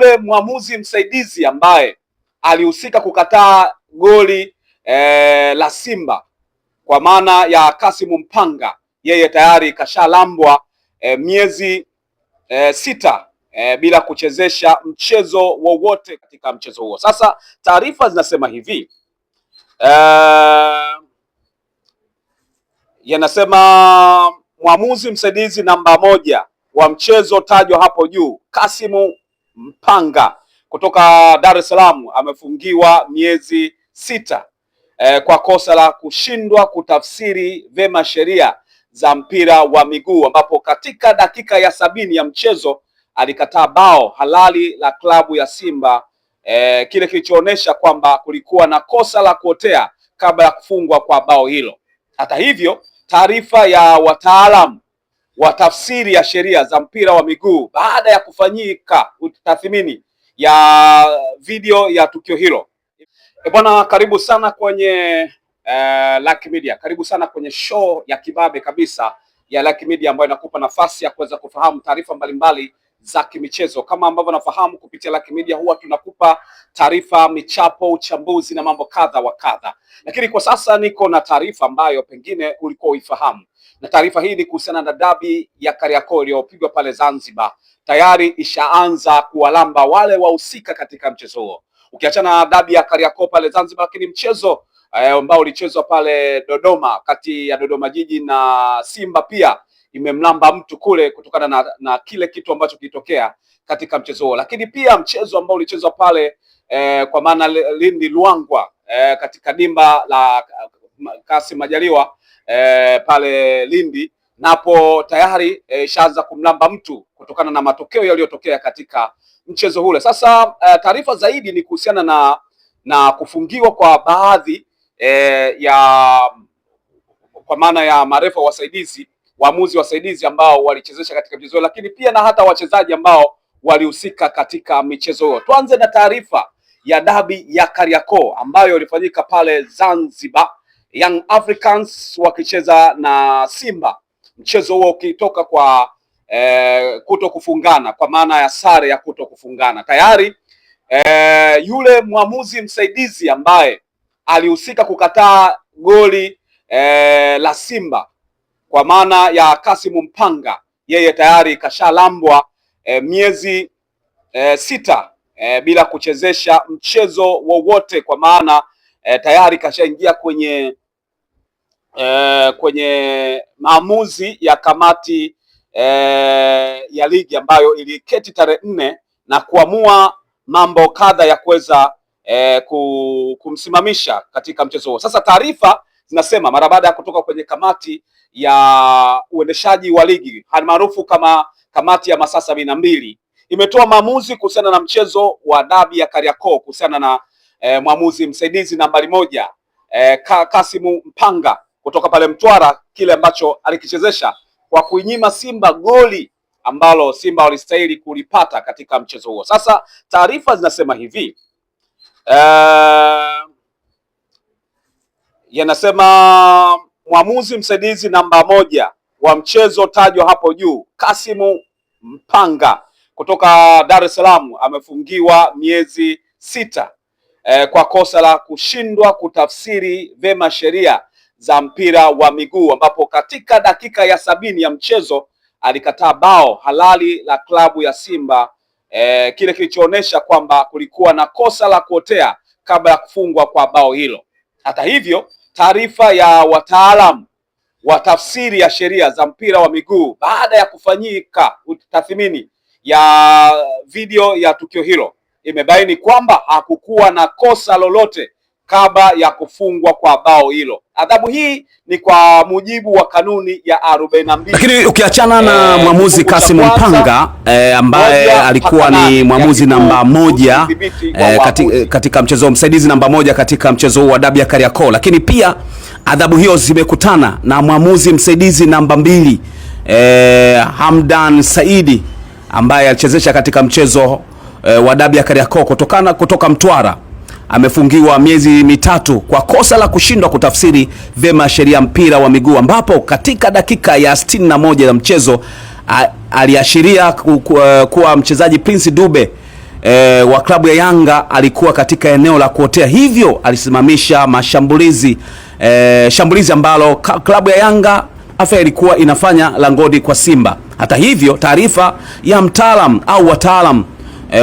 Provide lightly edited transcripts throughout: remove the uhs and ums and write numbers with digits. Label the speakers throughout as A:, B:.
A: yule mwamuzi msaidizi ambaye alihusika kukataa goli la Simba kwa maana ya Kasimu Mpanga, yeye tayari kashalambwa miezi 6 bila kuchezesha mchezo wowote katika mchezo huo. Sasa taarifa zinasema hivi, yanasema mwamuzi msaidizi namba 1 wa mchezo tajwa hapo juu, Kasimu Mpanga kutoka Dar es Salaam amefungiwa miezi 6 kwa kosa la kushindwa kutafsiri vema sheria za mpira wa miguu, ambapo katika dakika ya 70 ya mchezo alikataa bao halali la klabu ya Simba, kile kilichoonyesha kwamba kulikuwa na kosa la kuotea kabla ya kufungwa kwa bao hilo. Hata hivyo, taarifa ya wataalamu wa tafsiri ya sheria za mpira wa miguu baada ya kufanyika tathmini ya video ya tukio hilo. Bwana, karibu sana kwenye Lucky Media. Karibu sana kwenye show ya kibabe kabisa ya Lucky Media ambayo inakupa nafasi ya kuweza kufahamu taarifa mbalimbali za kimichezo. Kama ambavyo nafahamu, kupitia Lucky Media huwa tunakupa taarifa, michapo, uchambuzi na mambo kadha wa kadha. Lakini kwa sasa niko na taarifa ambayo pengine ulikuwa uifahamu. Na taarifa hii ni kuhusiana na dabi ya Kariakoo iliyopigwa pale Zanzibar. Tayari ishaanza kuwalamba wale wahusika katika mchezo huo. Ukiachana na dabi ya Kariakoo pale Zanzibar, lakini mchezo ambao ulichezwa pale Dodoma kati ya Dodoma Jiji na Simba pia imemlamba mtu kule kutokana na kile kitu ambacho kilitokea katika mchezo huo. Lakini pia mchezo ambao ulichezwa pale kwa maana Lindi Luangwa katika dimba la Kassim Majaliwa pale Lindi, napo tayari ishaanza kumlamba mtu kutokana na matokeo yaliyotokea katika mchezo ule. Sasa taarifa zaidi ni kuhusiana na kufungiwa kwa baadhi kwa maana ya marefa wasaidizi, waamuzi wasaidizi ambao walichezesha katika mchezo, lakini pia na hata wachezaji ambao walihusika katika michezo hiyo. Tuanze na taarifa ya dabi ya Kariakoo ambayo ilifanyika pale Zanzibar, Young Africans wakicheza na Simba. Mchezo huo ukitoka kwa kuto kufungana, kwa maana ya sare ya kuto kufungana. Tayari yule mwamuzi msaidizi ambaye alihusika kukataa goli la Simba kwa maana ya Kasimu Mpanga, yeye tayari kashalambwa miezi 6 bila kuchezesha mchezo wowote, kwa maana tayari kashaingia kwenye maamuzi ya kamati ya ligi ambayo iliketi tarehe 4 na kuamua mambo kadha ya kuweza kumsimamisha katika mchezo huo. Sasa taarifa zinasema mara baada ya kutoka kwenye kamati ya uendeshaji wa ligi maarufu kama kamati ya masaa 72 imetoa maamuzi kuhusiana na mchezo wa dabi ya Kariakoo kuhusiana na mwamuzi msaidizi nambari 1 Kasimu Mpanga kutoka pale Mtwara, kile ambacho alikichezesha kwa kuinyima Simba goli ambalo Simba walistahili kulipata katika mchezo huo. Sasa taarifa zinasema hivi, yanasema mwamuzi msaidizi namba 1 wa mchezo tajwa hapo juu, Kasimu Mpanga kutoka Dar es Salaam amefungiwa miezi 6 kwa kosa la kushindwa kutafsiri vema sheria za mpira wa miguu, ambapo katika dakika ya 70 ya mchezo alikataa bao halali la klabu ya Simba, kile kilichoonyesha kwamba kulikuwa na kosa la kuotea kabla ya kufungwa kwa bao hilo. Hata hivyo, taarifa ya wataalamu wa tafsiri ya sheria za mpira wa miguu baada ya kufanyika tathmini ya video ya tukio hilo imebaini kwamba hakukuwa na kosa lolote kabla ya kufungwa kwa bao hilo. Adhabu hii ni kwa mujibu wa kanuni ya 42.
B: Lakini ukiachana na mwamuzi Kasimu Mpanga ambaye alikuwa ni mwamuzi namba 1 katika mchezo, msaidizi namba 1 katika mchezo wa dabi ya Kariakoo, lakini pia adhabu hiyo zimekutana na mwamuzi msaidizi namba 2 Hamdan Saidi ambaye alichezesha katika mchezo wa dabi ya Kariakoo kutoka Mtwara. Amefungiwa miezi 3 kwa kosa la kushindwa kutafsiri vema sheria mpira wa miguu, ambapo katika dakika ya 61 ya mchezo aliashiria kuwa mchezaji Prince Dube wa klabu ya Yanga alikuwa katika eneo la kuotea, hivyo alisimamisha mashambulizi shambulizi ambalo klabu ya Yanga afya ilikuwa inafanya langoni kwa Simba. Hata hivyo, taarifa ya mtaalam au wataalam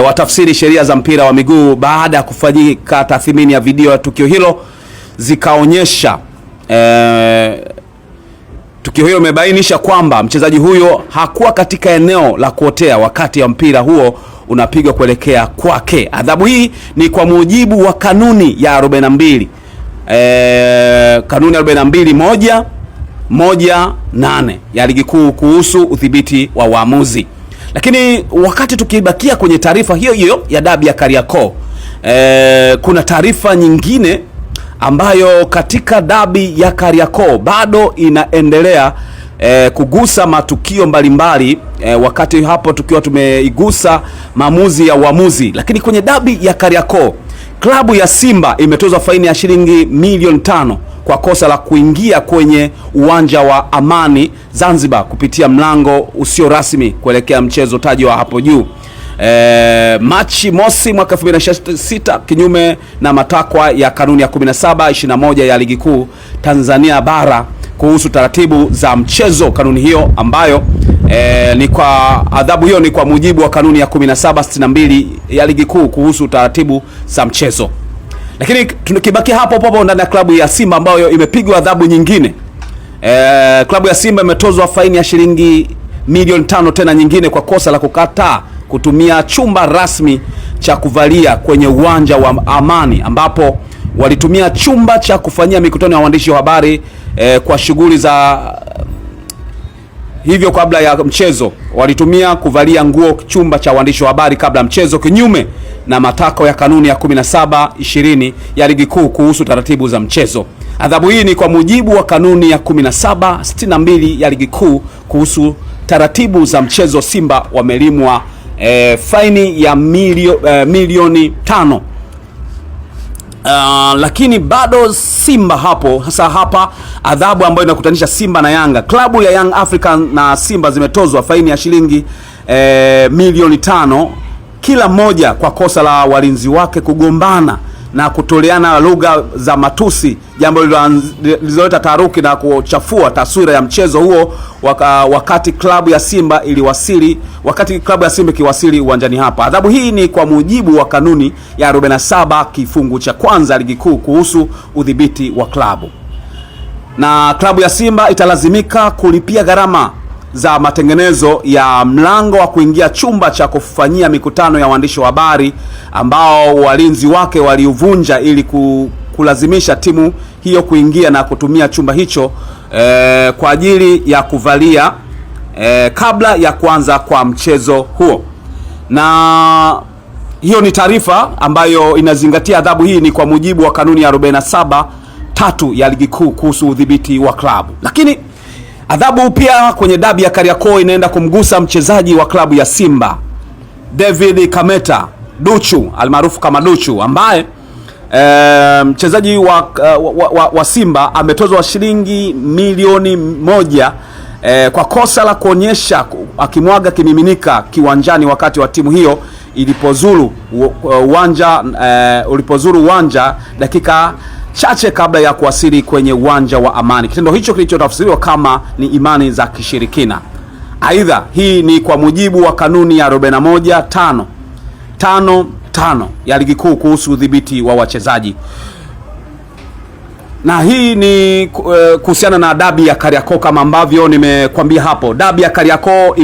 B: watafsiri sheria za mpira wa miguu baada ya kufanyika tathmini ya video ya tukio hilo zikaonyesha tukio hilo imebainisha kwamba mchezaji huyo hakuwa katika eneo la kuotea wakati ya mpira huo unapigwa kuelekea kwake. Adhabu hii ni kwa mujibu wa kanuni ya 42 kanuni ya 42.1.8 ya ligi kuu kuhusu udhibiti wa waamuzi. Lakini wakati tukibakia kwenye taarifa hiyo hiyo ya dabi ya Kariakoo, kuna taarifa nyingine ambayo katika dabi ya Kariakoo bado inaendelea kugusa matukio mbalimbali, wakati hapo tukiwa tumeigusa maamuzi ya uamuzi. Lakini kwenye dabi ya Kariakoo, klabu ya Simba imetozwa faini ya shilingi milioni 5 kwa kosa la kuingia kwenye uwanja wa Amani Zanzibar kupitia mlango usio rasmi kuelekea mchezo tajwa hapo juu. Machi mosi mwaka 2026 kinyume na matakwa ya kanuni ya 17/21 ya ligi kuu Tanzania bara kuhusu taratibu za mchezo. Kanuni hiyo ambayo ni kwa adhabu hiyo ni kwa mujibu wa kanuni ya 17/62 ya ligi kuu kuhusu taratibu za mchezo. Lakini tukibaki hapo ndani ya klabu ya Simba ambayo imepigwa adhabu nyingine, klabu ya Simba imetozwa faini ya shilingi milioni 5 tena nyingine kwa kosa la kukataa kutumia chumba rasmi cha kuvalia kwenye uwanja wa Amani, ambapo walitumia chumba cha kufanyia mikutano ya waandishi wa habari kwa shughuli za hivyo. Kabla ya mchezo walitumia kuvalia nguo chumba cha waandishi wa habari kabla ya mchezo, kinyume na matakwa ya kanuni ya 17/20 ya ligi kuu kuhusu taratibu za mchezo. Adhabu hii ni kwa mujibu wa kanuni ya 17/62 ya ligi kuu kuhusu taratibu za mchezo. Simba wamelimwa faini ya milioni 5. Lakini bado Simba hapo hasa hapa adhabu ambayo inakutanisha Simba na Yanga. Klabu ya Young African na Simba zimetozwa faini ya shilingi milioni 5 kila mmoja kwa kosa la walinzi wake kugombana na kutoleana lugha za matusi, jambo lililoleta taharuki na kuchafua taswira ya mchezo huo wakati klabu ya Simba ikiwasili uwanjani hapa. Adhabu hii ni kwa mujibu wa kanuni ya 47 kifungu cha kwanza ligi kuu kuhusu udhibiti wa klabu, na klabu ya Simba italazimika kulipia gharama za matengenezo ya mlango wa kuingia chumba cha kufanyia mikutano ya waandishi wa habari ambao walinzi wake waliuvunja ili kulazimisha timu hiyo kuingia na kutumia chumba hicho kwa ajili ya kuvalia kabla ya kuanza kwa mchezo huo. Na hiyo ni taarifa ambayo inazingatia adhabu hii ni kwa mujibu wa kanuni ya 47.3 ya ligi kuu kuhusu udhibiti wa klabu. Lakini adhabu pia kwenye dabi ya Kariakoo inaenda kumgusa mchezaji wa klabu ya Simba David Kameta Duchu almaarufu kama Duchu, ambaye mchezaji wa Simba ametozwa shilingi milioni 1 kwa kosa la kuonyesha akimwaga kimiminika kiwanjani wakati wa timu hiyo ilipozuru uwanja dakika chache kabla ya kuwasili kwenye uwanja wa Amani. Kitendo hicho kilichotafsiriwa kama ni imani za kishirikina. Aidha, hii ni kwa mujibu wa kanuni ya 41.5 ya ligi kuu kuhusu udhibiti wa wachezaji. Na hii ni kuhusiana na dabi ya Kariakoo. Kama ambavyo nimekwambia hapo, dabi ya Kariakoo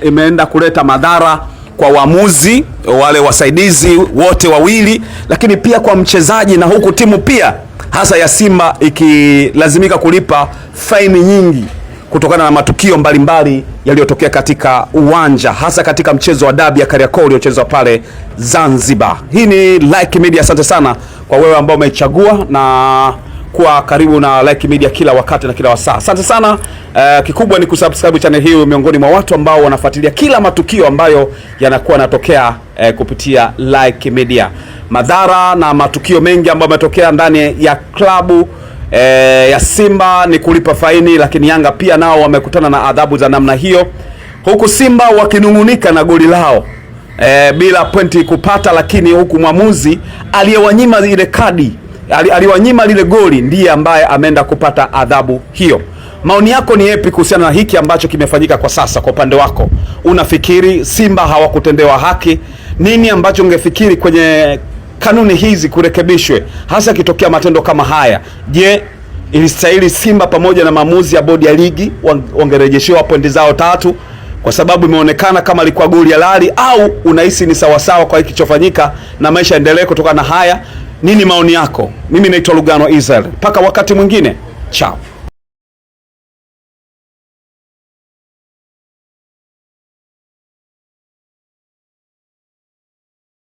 B: imeenda kuleta madhara kwa waamuzi wale wasaidizi wote wawili, lakini pia kwa mchezaji, na huku timu pia hasa ya Simba ikilazimika kulipa faini nyingi kutokana na matukio mbalimbali yaliyotokea katika uwanja, hasa katika mchezo wa dabi ya Kariakoo uliochezwa pale Zanzibar. Hii ni Like Media. Asante sana kwa wewe ambao umechagua na kuwa karibu na Like Media kila wakati na kila wasaa. Asante sana. Kikubwa ni kusubscribe channel hii, miongoni mwa watu ambao wanafuatilia kila matukio ambayo yanakuwa yanatokea kupitia Like Media. Madhara na matukio mengi ambayo yametokea ndani ya klabu ya Simba ni kulipa faini, lakini Yanga pia nao wamekutana na adhabu za namna hiyo, huku Simba wakinungunika na goli lao bila pointi kupata, lakini huku mwamuzi aliyewanyima ile kadi, aliwanyima lile goli, ndiye ambaye ameenda kupata adhabu hiyo. Maoni yako ni yapi kuhusiana na hiki ambacho kimefanyika kwa sasa? Kwa upande wako, unafikiri Simba hawakutendewa haki? Nini ambacho ungefikiri kwenye kanuni hizi kurekebishwe, hasa ikitokea matendo kama haya? Je, ilistahili Simba pamoja na maamuzi ya bodi ya ligi wangerejeshewa pointi zao 3 kwa sababu imeonekana kama ilikuwa goli halali, au unahisi ni sawasawa kwa hiki kilichofanyika na maisha endelee kutokana na haya? Nini maoni yako? Mimi naitwa Lugano Israel, mpaka wakati mwingine, chao.